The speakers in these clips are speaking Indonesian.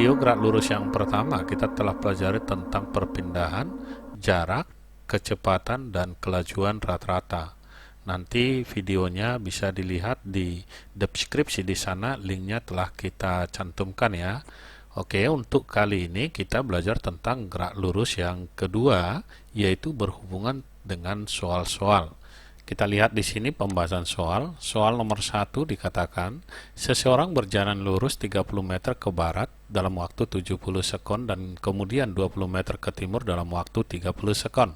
video gerak lurus yang pertama, kita telah pelajari tentang perpindahan, jarak, kecepatan, dan kelajuan rata-rata. Nanti videonya bisa dilihat di deskripsi di sana, linknya telah kita cantumkan ya. Oke, untuk kali ini kita belajar tentang gerak lurus yang kedua, yaitu berhubungan dengan soal-soal. Kita lihat di sini pembahasan soal. Soal nomor 1 dikatakan, seseorang berjalan lurus 30 meter ke barat dalam waktu 70 sekon dan kemudian 20 meter ke timur dalam waktu 30 sekon.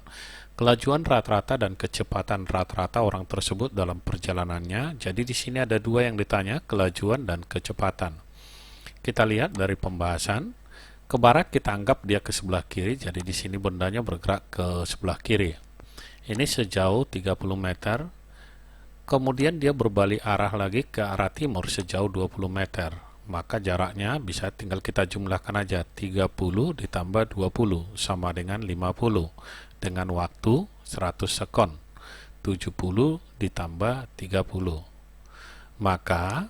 Kelajuan rata-rata dan kecepatan rata-rata orang tersebut dalam perjalanannya. Jadi di sini ada dua yang ditanya, kelajuan dan kecepatan. Kita lihat dari pembahasan. Ke barat kita anggap dia ke sebelah kiri, jadi di sini bendanya bergerak ke sebelah kiri. Ini sejauh 30 meter, kemudian dia berbalik arah lagi ke arah timur sejauh 20 meter. Maka jaraknya bisa tinggal kita jumlahkan aja, 30 ditambah 20 sama dengan 50, dengan waktu 100 sekon. 70 ditambah 30. Maka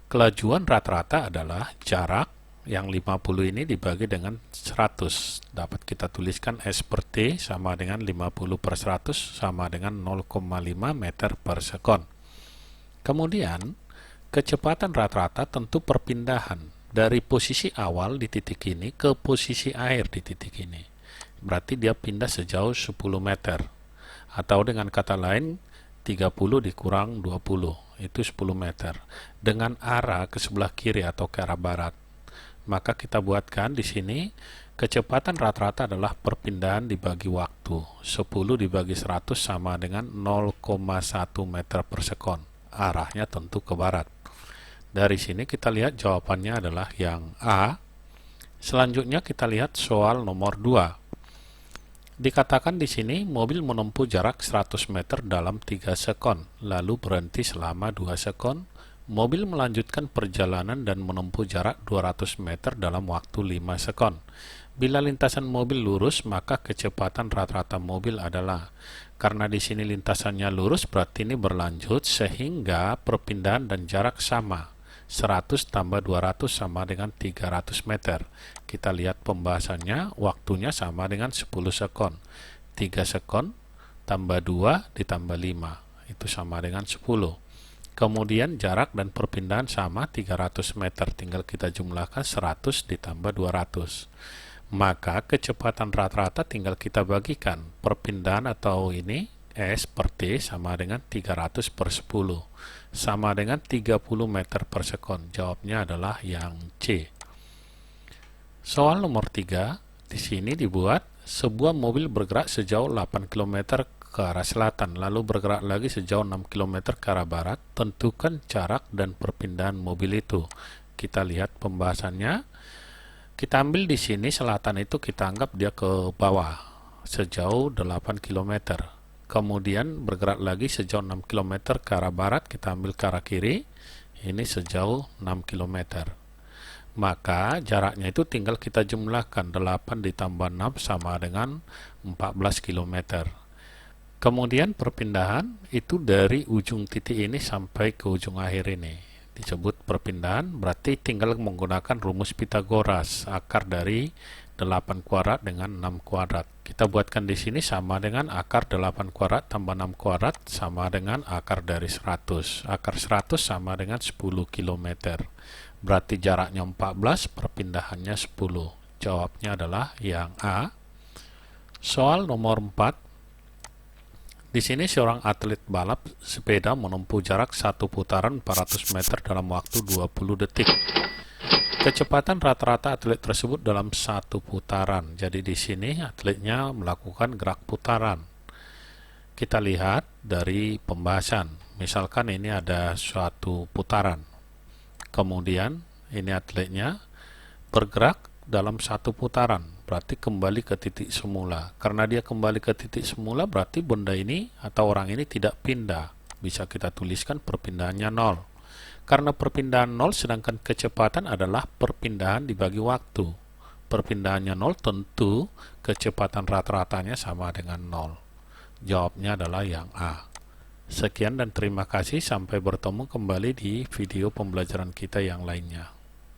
kelajuan rata-rata adalah jarak yang 50 ini dibagi dengan 100. Dapat kita tuliskan S per T sama dengan 50 per 100 sama dengan 0,5 meter per sekon. Kemudian, kecepatan rata-rata tentu perpindahan dari posisi awal di titik ini ke posisi akhir di titik ini. Berarti dia pindah sejauh 10 meter. Atau dengan kata lain, 30 dikurang 20, itu 10 meter. Dengan arah ke sebelah kiri atau ke arah barat. Maka kita buatkan di sini kecepatan rata-rata adalah perpindahan dibagi waktu. 10 dibagi 100 sama dengan 0,1 meter per sekon. Arahnya tentu ke barat. Dari sini kita lihat jawabannya adalah yang A. Selanjutnya kita lihat soal nomor 2. Dikatakan di sini mobil menempuh jarak 100 meter dalam 3 sekon, lalu berhenti selama 2 sekon. Mobil melanjutkan perjalanan dan menempuh jarak 200 meter dalam waktu 5 sekon. Bila lintasan mobil lurus, maka kecepatan rata-rata mobil adalah, karena di sini lintasannya lurus, berarti ini berlanjut sehingga perpindahan dan jarak sama. 100 tambah 200 sama dengan 300 meter. Kita lihat pembahasannya, waktunya sama dengan 10 sekon. 3 sekon tambah 2 ditambah 5, itu sama dengan 10. Kemudian jarak dan perpindahan sama 300 meter, tinggal kita jumlahkan 100 ditambah 200. Maka kecepatan rata-rata tinggal kita bagikan. Perpindahan atau ini S per T sama dengan 300 per 10. Sama dengan 30 meter per sekon. Jawabnya adalah yang C. Soal nomor 3, di sini dibuat sebuah mobil bergerak sejauh 8 km ke arah selatan, lalu bergerak lagi sejauh 6 km ke arah barat. Tentukan jarak dan perpindahan mobil itu. Kita lihat pembahasannya. Kita ambil di sini selatan itu kita anggap dia ke bawah sejauh 8 km. Kemudian bergerak lagi sejauh 6 km ke arah barat, kita ambil ke arah kiri. Ini sejauh 6 km. Maka jaraknya itu tinggal kita jumlahkan, 8 ditambah 6 sama dengan 14 km. Kemudian perpindahan itu dari ujung titik ini sampai ke ujung akhir ini. Disebut perpindahan, berarti tinggal menggunakan rumus Pythagoras, akar dari 8 kuadrat dengan 6 kuadrat. Kita buatkan di sini sama dengan akar 8 kuadrat tambah 6 kuadrat sama dengan akar dari 100. Akar 100 sama dengan 10 km. Berarti jaraknya 14, perpindahannya 10. Jawabnya adalah yang A. Soal nomor 4. Di sini seorang atlet balap sepeda menempuh jarak 1 putaran 400 meter dalam waktu 20 detik. Kecepatan rata-rata atlet tersebut dalam 1 putaran. Jadi di sini atletnya melakukan gerak putaran. Kita lihat dari pembahasan. Misalkan ini ada suatu putaran. Kemudian ini atletnya bergerak dalam 1 putaran. Berarti kembali ke titik semula. Karena dia kembali ke titik semula, berarti benda ini atau orang ini tidak pindah. Bisa kita tuliskan perpindahannya 0. Karena perpindahan 0, sedangkan kecepatan adalah perpindahan dibagi waktu. Perpindahannya 0, tentu kecepatan rata-ratanya sama dengan 0. Jawabnya adalah yang A. Sekian dan terima kasih. Sampai bertemu kembali di video pembelajaran kita yang lainnya.